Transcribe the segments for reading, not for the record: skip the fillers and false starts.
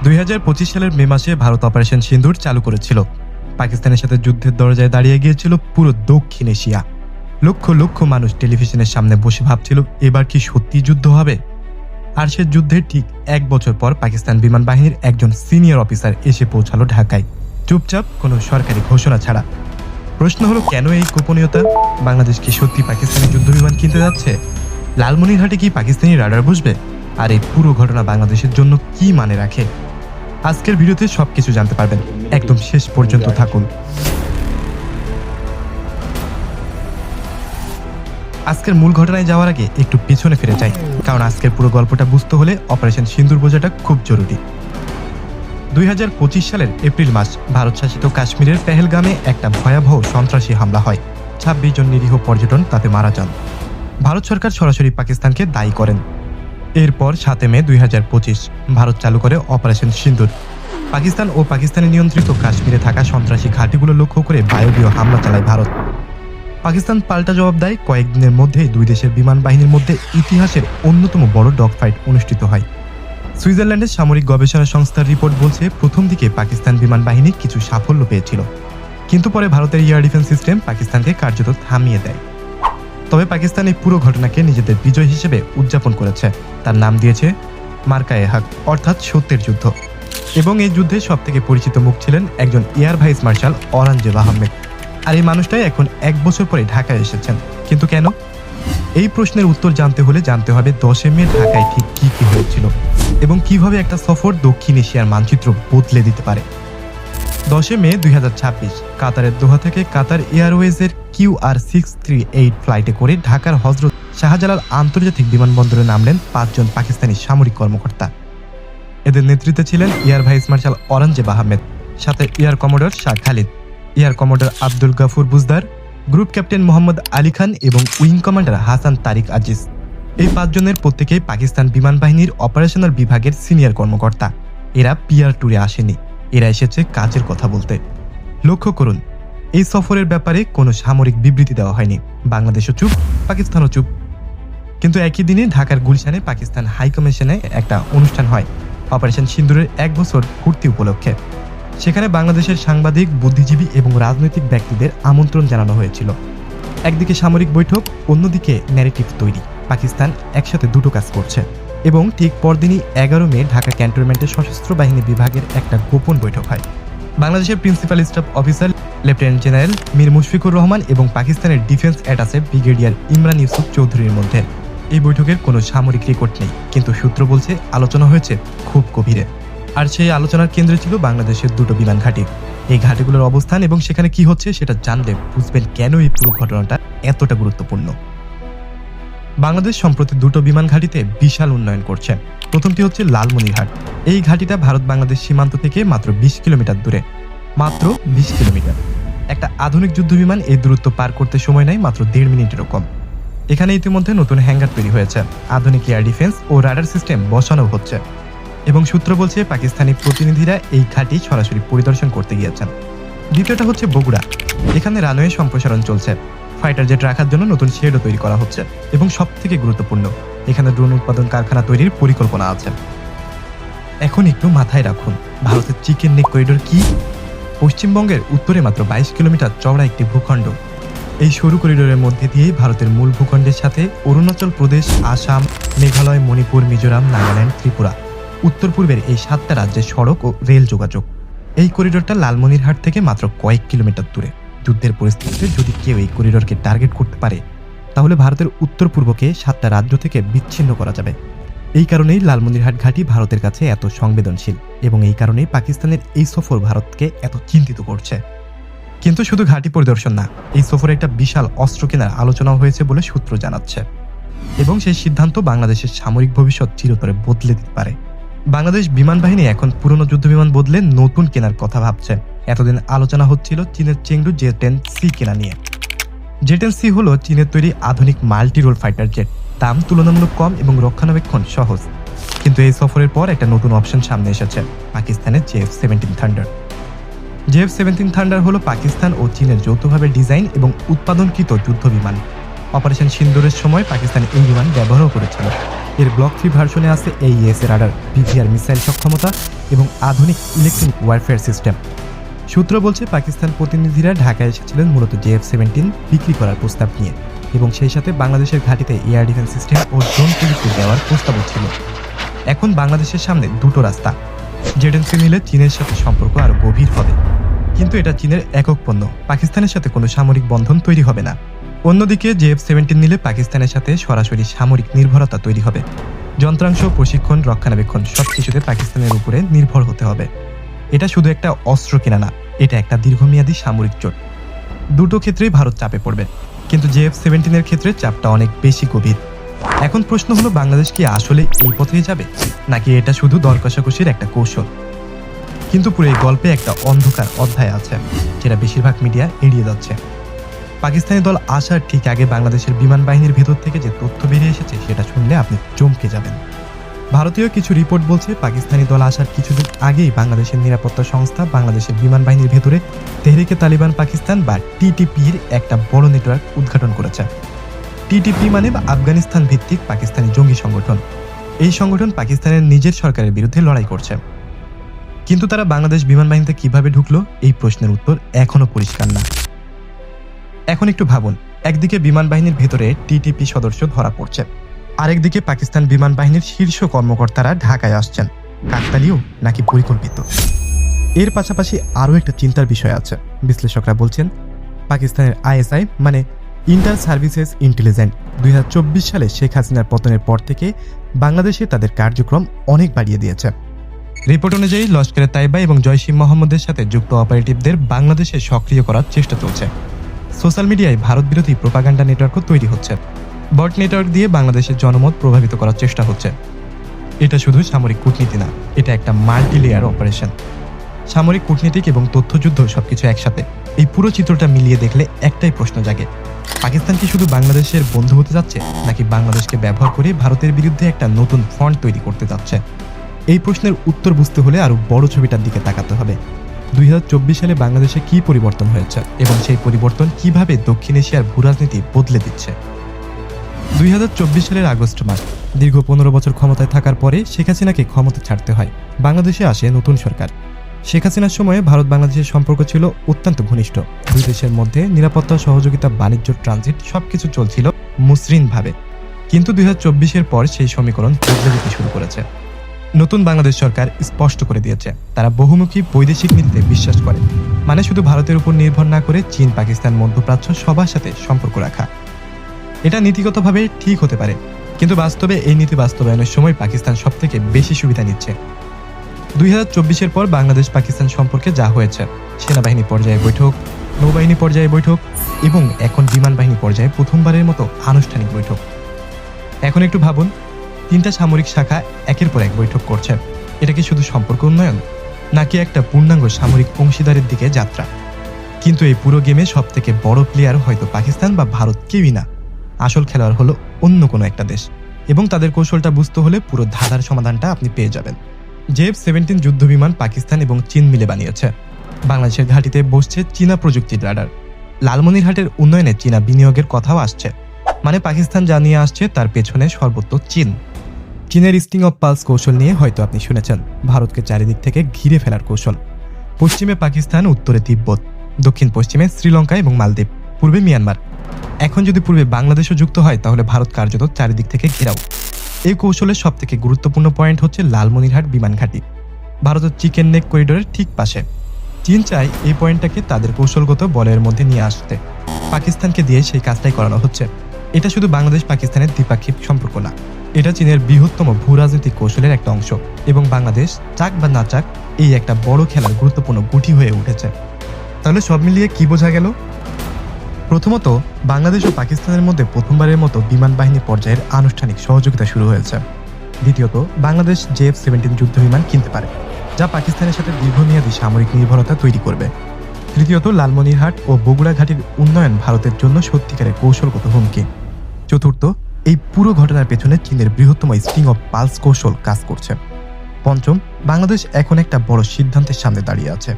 2025 সালের মে মাসে ভারত অপারেশন সিন্দুর চালু করেছিল। পাকিস্তানের সাথে যুদ্ধের দরজায় দাঁড়িয়ে গিয়েছিল পুরো দক্ষিণ এশিয়া। লক্ষ লক্ষ মানুষ টেলিভিশনের সামনে বসে ভাবছিল এবার কি সত্যি যুদ্ধ হবে। আর সে যুদ্ধের ঠিক 1 বছর পর পাকিস্তান বিমান বাহিনীর একজন সিনিয়র অফিসার এসে পৌঁছালো ঢাকায়, চুপচাপ কোনো সরকারি ঘোষণা ছাড়া। প্রশ্ন হলো, কেন এই গোপনীয়তা? বাংলাদেশ কি সত্যি পাকিস্তানি যুদ্ধ বিমান কিনতে যাচ্ছে? লালমনিরহাটে কি পাকিস্তানি রাডার বসবে? আর এই পুরো ঘটনা বাংলাদেশের জন্য কি মানে রাখে? আজকের ভিডিওতে সবকিছু জানতে পারবেন, একদম শেষ পর্যন্ত থাকুন। আজকের মূল ঘটনায় যাওয়ার আগে একটু পেছনে ফিরে যাই, কারণ আজকের পুরো গল্পটা বুঝতে হলে অপারেশন সিন্দুর বোঝাটা খুব জরুরি। 2025 সালের এপ্রিল মাস ভারত শাসিত কাশ্মীরের পেহেলগামে একটা ভয়াবহ সন্ত্রাসী হামলা হয়। 26 জন নিরীহ পর্যটন তাতে মারা যান। ভারত সরকার সরাসরি পাকিস্তানকে দায়ী করেন। এরপর 7 মে 2025 ভারত চালু করে অপারেশন সিন্দুর। পাকিস্তান ও পাকিস্তানি নিয়ন্ত্রিত কাশ্মীরে থাকা সন্ত্রাসী ঘাঁটিগুলো লক্ষ্য করে বায়বীয় হামলা চালায় ভারত। পাকিস্তান পাল্টা জবাব দেয়। কয়েকদিনের মধ্যেই দুই দেশের বিমান বাহিনীর মধ্যে ইতিহাসের অন্যতম বড় ডগ ফাইট অনুষ্ঠিত হয়। সুইজারল্যান্ডের সামরিক গবেষণা সংস্থার রিপোর্ট বলছে, প্রথম দিকে পাকিস্তান বিমান বাহিনী কিছু সাফল্য পেয়েছিল, কিন্তু পরে ভারতের এয়ার ডিফেন্স সিস্টেম পাকিস্তানকে কার্যত থামিয়ে দেয়। তবে পাকিস্তান এই পুরো ঘটনাকে নিজেদের বিজয় হিসেবে উদযাপন করেছে। তার নাম দিয়েছে মার্কায়ে হক, অর্থাৎ সত্যের যুদ্ধ। এবং এই যুদ্ধে সবথেকে পরিচিত মুখ ছিলেন একজন air vice marshal Aurangzeb Ahmed. আর এই মানুষটাই এখন 1 বছর পরে ঢাকায় এসেছেন। কিন্তু কেন? এই প্রশ্নের উত্তর জানতে হলে জানতে হবে 10 মে ঢাকায় ঠিক কি কি হয়েছিল এবং কিভাবে একটা সফর দক্ষিণ এশিয়ার মানচিত্র বদলে দিতে পারে। 10 মে 2026 কাতারের দোহা থেকে কাতার এয়ারওয়েজের QR638 ফ্লাইটে করে ঢাকার হজরত শাহজালাল আন্তর্জাতিক বিমানবন্দরে নামলেন 5 জন পাকিস্তানি সামরিক কর্মকর্তা। এদের নেতৃত্বে ছিলেন air vice marshal Aurangzeb Ahmed, সাথে air commodore Shah Khalid, air commodore Abdul Gafoor Buzdar, group captain Mohammad Ali Khan এবং উইং কমান্ডার হাসান তারিক আজিজ। এই 5 জনের প্রত্যেকেই পাকিস্তান বিমান বাহিনীর অপারেশনাল বিভাগের সিনিয়র কর্মকর্তা। এরা পিআর ট্যুরে আসেনি, এরা এসেছে কাজের কথা বলতে। লক্ষ্য করুন, এই সফরের ব্যাপারে কোনো সামরিক বিবৃতি দেওয়া হয়নি। বাংলাদেশও চুপ, পাকিস্তানও চুপ। কিন্তু একই দিনে ঢাকার গুলশানে পাকিস্তান হাইকমিশনে একটা অনুষ্ঠান হয় অপারেশন সিন্দুরের 1 বছর পূর্তি উপলক্ষে। সেখানে বাংলাদেশের সাংবাদিক, বুদ্ধিজীবী এবং রাজনৈতিক ব্যক্তিদের আমন্ত্রণ জানানো হয়েছিল। একদিকে সামরিক বৈঠক, অন্যদিকে ন্যারেটিভ তৈরি। পাকিস্তান একসাথে দুটো কাজ করছে। এবং ঠিক পরদিনই 11 মে ঢাকা ক্যান্টনমেন্টের সশস্ত্র বাহিনী বিভাগের একটা গোপন বৈঠক হয় বাংলাদেশের principal staff officer lieutenant general Mir Mushfiqur Rahman এবং পাকিস্তানের defence attaché brigadier Imran Yusuf চৌধুরীর মধ্যে। এই বৈঠকের কোনো সামরিক রেকর্ড নেই, কিন্তু সূত্র বলছে আলোচনা হয়েছে খুব গভীরে। আর সেই আলোচনার কেন্দ্রে ছিল বাংলাদেশের দুটো বিমান ঘাঁটি। এই ঘাঁটিগুলোর অবস্থান এবং সেখানে কি হচ্ছে সেটা জানলে বুঝবেন কেন এই পুরো ঘটনাটা এতটা গুরুত্বপূর্ণ। বাংলাদেশ সম্প্রতি দুটো বিমান ঘাঁটিতে বিশাল উন্নয়ন করছে। প্রথমটি হচ্ছে লালমনিরহাট। এই ঘাঁটিটা ভারত বাংলাদেশ সীমান্ত থেকে মাত্র 20 কিলোমিটার দূরে। মাত্র 20 কিলোমিটার। একটা আধুনিক যুদ্ধ বিমান এই দূরত্ব পার করতে সময় নেয় মাত্র 1.5 মিনিটেরও কম। এখানে ইতিমধ্যে নতুন হ্যাঙ্গার তৈরি হয়েছে, আধুনিক এয়ার ডিফেন্স ও রাডার সিস্টেম বসানো হচ্ছে। এবং সূত্র বলছে পাকিস্তানি প্রতিনিধিরা এই ঘাঁটি সরাসরি পরিদর্শন করতে গিয়েছেন। দ্বিতীয়টা হচ্ছে বগুড়া। এখানে রানওয়ে সম্প্রসারণ চলছে, ফাইটার জেট রাখার জন্য নতুন শেডও তৈরি করা হচ্ছে। এবং সবথেকে গুরুত্বপূর্ণ, এখানে ড্রোন উৎপাদন কারখানা তৈরির পরিকল্পনা আছে। এখন একটু মাথায় রাখুন, ভারতের চিকেন নেক করিডোর কি? পশ্চিমবঙ্গের উত্তরে মাত্র 22 কিলোমিটার চওড়া একটি ভূখণ্ড। এই সরু করিডোরের মধ্যে দিয়েই ভারতের মূল ভূখণ্ডের সাথে অরুণাচল প্রদেশ, আসাম, মেঘালয়, মণিপুর, মিজোরাম, নাগাল্যান্ড, ত্রিপুরা, উত্তর পূর্বের এই 7টা রাজ্যের সড়ক ও রেল যোগাযোগ। এই করিডোরটা লালমনিরহাট থেকে মাত্র কয়েক কিলোমিটার দূরে। যুদ্ধের পরিস্থিতিতে যদি কেউ এই করিডোরকে টার্গেট করতে পারে, তাহলে ভারতের উত্তর পূর্বকে 7টা রাজ্য থেকে বিচ্ছিন্ন করা যাবে। এই কারণেই লালমনিরহাট ঘাঁটি ভারতের কাছে এত সংবেদনশীল, এবং এই কারণেই পাকিস্তানের এই সফর ভারতকে এত চিন্তিত করছে। কিন্তু শুধু ঘাঁটি পরিদর্শন না, এই সফরে একটা বিশাল অস্ত্র কেনার আলোচনাও হয়েছে বলে সূত্র জানাচ্ছে। এবং সেই সিদ্ধান্ত বাংলাদেশের সামরিক ভবিষ্যৎ চিরতরে বদলে দিতে পারে। বাংলাদেশ বিমান বাহিনী এখন পুরনো যুদ্ধ বিমান বদলে নতুন কেনার কথা ভাবছে। এতদিন আলোচনা হচ্ছিল চীনের চেংডু J-10C কেনা নিয়ে। J-10C হলো চীনের তৈরি আধুনিক মাল্টি রোল ফাইটার জেট। দাম তুলনামূলক কম এবং রক্ষণাবেক্ষণ সহজ। কিন্তু এই সফরের পর একটা নতুন অপশন সামনে এসেছে, পাকিস্তানের JF-17 থান্ডার। JF-17 থান্ডার হলো পাকিস্তান ও চীনের যৌথভাবে ডিজাইন এবং উৎপাদনকৃত যুদ্ধ বিমান। অপারেশন সিন্দুরের সময় পাকিস্তান এই বিমান ব্যবহারও করেছিল। এর ব্লক 3 ভার্সনে আছে AES এর রাডার, PVR মিসাইল সক্ষমতা এবং আধুনিক ইলেকট্রনিক ওয়ারফেয়ার সিস্টেম। সূত্র বলছে পাকিস্তান প্রতিনিধিরা ঢাকায় এসেছিলেন মূলত JF-17 বিক্রি করার প্রস্তাব নিয়ে এবং সেই সাথে বাংলাদেশের ঘাঁটিতে এয়ার ডিফেন্স সিস্টেম ও ড্রোন প্রযুক্তি দেওয়ার প্রস্তাবও ছিল। এখন বাংলাদেশের সামনে দুটো রাস্তা। জেডএনসি নিলে চীনের সাথে সম্পর্ক আরও গভীর হবে, কিন্তু এটা চীনের একক পণ্য, পাকিস্তানের সাথে কোনো সামরিক বন্ধন তৈরি হবে না। অন্যদিকে JF-17 নিলে পাকিস্তানের সাথে সরাসরি সামরিক নির্ভরতা তৈরি হবে। যন্ত্রাংশ, প্রশিক্ষণ, রক্ষণাবেক্ষণ সবকিছুতে পাকিস্তানের উপরে নির্ভর হতে হবে। এটা শুধু একটা অস্ত্র কেনা না, এটা একটা দীর্ঘমেয়াদী সামরিক জোট। দুটো ক্ষেত্রেই ভারত চাপে পড়বে, কিন্তু JF-17 এর ক্ষেত্রে চাপটা অনেক বেশি গভীর। এখন প্রশ্ন হলো, বাংলাদেশ কি আসলে এই পথেই যাবে, নাকি এটা শুধু দর কষাকষির একটা কৌশল? কিন্তু পুরো এই গল্পে একটা অন্ধকার অধ্যায় আছে, যেটা বেশিরভাগ মিডিয়া এড়িয়ে যাচ্ছে। পাকিস্তানি দল আসার ঠিক আগে বাংলাদেশের বিমান বাহিনীর ভেতর থেকে যে তথ্য বেরিয়ে এসেছে সেটা শুনলে আপনি চমকে যাবেন। ভারতীয় কিছু রিপোর্ট বলছে, পাকিস্তানি দল আসার কিছুদিন আগেই বাংলাদেশের নিরাপত্তা সংস্থা বাংলাদেশের বিমান বাহিনীর ভেতরে তেহরিকে তালিবান পাকিস্তান বা TTP-র একটা বড় নেটওয়ার্ক উদ্ঘাটন করেছে। TTP মানে আফগানিস্তান ভিত্তিক পাকিস্তানি জঙ্গি সংগঠন। এই সংগঠন পাকিস্তানের নিজের সরকারের বিরুদ্ধে লড়াই করছে। কিন্তু তারা বাংলাদেশ বিমান বাহিনীতে কিভাবে ঢুকলো, এই প্রশ্নের উত্তর এখনো পরিষ্কার না। এখন একটু ভাবুন, একদিকে বিমান বাহিনীর ভেতরে TTP সদস্য ধরা পড়ছে, আরেকদিকে পাকিস্তান বিমান বাহিনীর শীর্ষ কর্মকর্তারা ঢাকায় আসছেন। কাকতালীয় নাকি পরিকল্পিত? এর পাশাপাশি আরও একটা চিন্তার বিষয় আছে। বিশ্লেষকরা বলছেন, পাকিস্তানের ISI মানে ইন্টার সার্ভিসেস ইন্টেলিজেন্স 2024 সালে শেখ হাসিনার পতনের পর থেকে বাংলাদেশে তাদের কার্যক্রম অনেক বাড়িয়ে দিয়েছে। রিপোর্ট অনুযায়ী লস্করে তাইবা এবং জয়শ-ই মোহাম্মদের সাথে যুক্ত অপারেটিভদের বাংলাদেশে সক্রিয় করার চেষ্টা চলছে। সোশ্যাল মিডিয়ায় ভারত বিরোধী প্রোপাগান্ডা নেটওয়ার্কও তৈরি হচ্ছে। বট নেটওয়ার্ক দিয়ে বাংলাদেশের জনমত প্রভাবিত করার চেষ্টা হচ্ছে। এটা শুধু সামরিক কূটনীতি না, এটা একটা মাল্টি লেয়ার অপারেশন। সামরিক, কূটনীতিক এবং তথ্যযুদ্ধ সবকিছু একসাথে। এই পুরো চিত্রটা মিলিয়ে দেখলে একটাই প্রশ্ন জাগে, পাকিস্তান কি শুধু বাংলাদেশের বন্ধু হতে যাচ্ছে, নাকি বাংলাদেশকে ব্যবহার করে ভারতের বিরুদ্ধে একটা নতুন ফ্রন্ট তৈরি করতে যাচ্ছে? এই প্রশ্নের উত্তর বুঝতে হলে আরও বড় ছবিটার দিকে তাকাতে হবে। 2024 সালে বাংলাদেশে কি পরিবর্তন হয়েছে এবং সেই পরিবর্তন কিভাবে দক্ষিণ এশিয়ার ভূরাজনীতি বদলে দিচ্ছে। 2024 সালের আগস্ট মাস, দীর্ঘ 15 বছর ক্ষমতায় থাকার পরে শেখ হাসিনাকে ক্ষমতা ছাড়তে হয়। বাংলাদেশে আসে নতুন সরকার। শেখ হাসিনার সময়ে ভারত বাংলাদেশের সম্পর্ক ছিল অত্যন্ত ঘনিষ্ঠ। দুই দেশের মধ্যে নিরাপত্তা, সহযোগিতা, বাণিজ্য, ট্রানজিট সবকিছু চলছিল মসৃণভাবে। কিন্তু 2024-এর পর সেই সমীকরণ বদলে যেতে শুরু করেছে। নতুন বাংলাদেশ সরকার স্পষ্ট করে দিয়েছে, তারা বহুমুখী বৈদেশিক নীতিতে বিশ্বাস করে, মানে শুধু ভারতের উপর নির্ভর না করে চীন, পাকিস্তান, মধ্যপ্রাচ্য সবার সাথে সম্পর্ক রাখা। এটা নীতিগতভাবে ঠিক হতে পারে, কিন্তু বাস্তবে এই নীতি বাস্তবায়নের সময় পাকিস্তান সবথেকে বেশি সুবিধা নিচ্ছে। 2024-এর পর বাংলাদেশ পাকিস্তান সম্পর্কে যা হয়েছে, সেনাবাহিনী পর্যায়ে বৈঠক, নৌবাহিনী পর্যায়ে বৈঠক এবং এখন বিমান বাহিনী পর্যায়ে প্রথমবারের মতো আনুষ্ঠানিক বৈঠক। এখন একটু ভাবুন, 3টা সামরিক শাখা একের পর এক বৈঠক করছে। এটা কি শুধু সম্পর্ক উন্নয়ন, নাকি একটা পূর্ণাঙ্গ সামরিক অংশীদারের দিকে যাত্রা? কিন্তু এই পুরো গেমে সব থেকে বড় প্লেয়ার হয়তো পাকিস্তান বা ভারত কেউই না। আসল খেলোয়াড় হলো অন্য কোনো একটা দেশ, এবং তাদের কৌশলটা বুঝতে হলে পুরো ধাঁধার সমাধানটা আপনি পেয়ে যাবেন। JF-17 যুদ্ধবিমান পাকিস্তান এবং চীন মিলে বানিয়েছে। বাংলাদেশের ঘাঁটিতে বসছে চীনা প্রযুক্তির রাডার। লালমনিরহাটের উন্নয়নে চীনা বিনিয়োগের কথাও আসছে, মানে পাকিস্তান যা নিয়ে আসছে তার পেছনে সর্বত্র চীন। চীনের স্টিং অফ পালস কৌশল নিয়ে হয়তো আপনি শুনেছেন, ভারতকে চারিদিক থেকে ঘিরে ফেলার কৌশল। পশ্চিমে পাকিস্তান, উত্তরে তিব্বত, দক্ষিণ পশ্চিমে শ্রীলঙ্কা এবং মালদ্বীপ, পূর্বে মিয়ানমার। এখন যদি পূর্বে বাংলাদেশও যুক্ত হয়, তাহলে ভারত কার্যত চারিদিক থেকে ঘেরাও। এই কৌশলের সব থেকে গুরুত্বপূর্ণ পয়েন্ট হচ্ছে লালমনিরহাট বিমান ঘাঁটি, ভারতের চিকেন নেক করিডোরের ঠিক পাশে। চীন চায় এই পয়েন্টটাকে তাদের কৌশলগত বলয়ের মধ্যে নিয়ে আসতে। পাকিস্তানকে দিয়ে সেই কাজটাই করানো হচ্ছে। এটা শুধু বাংলাদেশ পাকিস্তানের দ্বিপাক্ষিক সম্পর্ক না, এটা চীনের বৃহত্তম ভূরাজনৈতিক কৌশলের একটা অংশ, এবং বাংলাদেশ চাক বা না চাক এই একটা বড় খেলার গুরুত্বপূর্ণ গুটি হয়ে উঠেছে। তাহলে সব মিলিয়ে কি বোঝা গেল? প্রথমত, বাংলাদেশ ও পাকিস্তানের মধ্যে প্রথমবারের মতো বিমান বাহিনী পর্যায়ের আনুষ্ঠানিক সহযোগিতা শুরু হয়েছে। দ্বিতীয়ত, বাংলাদেশ JF-17 যুদ্ধবিমান কিনতে পারে, যা পাকিস্তানের সাথে দীর্ঘমেয়াদী সামরিক নির্ভরতা তৈরি করবে। তৃতীয়ত, লালমনিরহাট ও বগুড়া ঘাটির উন্নয়ন ভারতের জন্য সত্যিকারের কৌশলগত হুমকি। চতুর্থ, এই পুরো ঘটনার পেছনে চীনের বৃহত্তম স্টিং অফ পালস কৌশল কাজ করছে। পঞ্চম, বাংলাদেশ এখন একটা বড় সিদ্ধান্তের সামনে দাঁড়িয়ে আছে।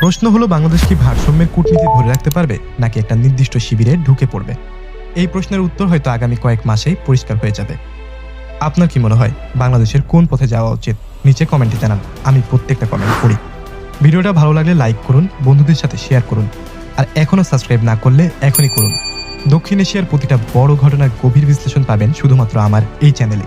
প্রশ্ন হলো, বাংলাদেশ কি ভারসাম্যের কূটনীতি ধরে রাখতে পারবে, নাকি একটা নির্দিষ্ট শিবিরে ঢুকে পড়বে? এই প্রশ্নের উত্তর হয়তো আগামী কয়েক মাসেই পরিষ্কার হয়ে যাবে। আপনার কি মনে হয় বাংলাদেশের কোন পথে যাওয়া উচিত? নিচে কমেন্টে জানান, আমি প্রত্যেকটা কমেন্ট পড়ি। ভিডিওটা ভালো লাগলে লাইক করুন, বন্ধুদের সাথে শেয়ার করুন, আর এখনও সাবস্ক্রাইব না করলে এখনই করুন। দক্ষিণ এশিয়ার প্রতিটা বড় ঘটনার গভীর বিশ্লেষণ পাবেন শুধুমাত্র আমার এই চ্যানেলে।